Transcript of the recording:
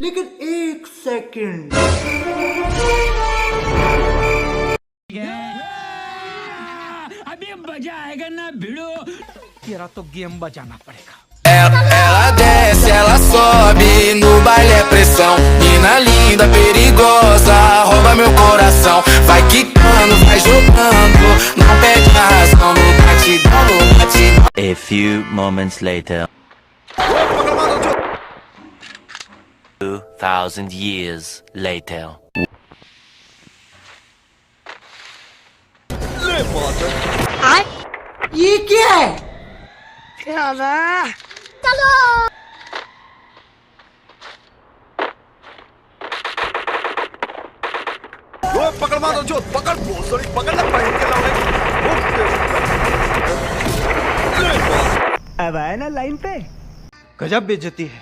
लेकिन एक सेकंड, अभी मजा आएगा ना भिड़ो, तेरा तो गेम बजाना पड़ेगा. Ela desce, ela sobe, no baile é pressão. Mina linda, perigosa, rouba meu coração. Vai quicando, vai jogando, não perde a razão. No batidão, no batidão. A few moments later. 2,000 years later. ये क्या है? पकड़ मारो जो पकड़ भोसड़ी पकड़ ना पहन के लाओ अब आए ना लाइन पे. गजब बेइज्जती है.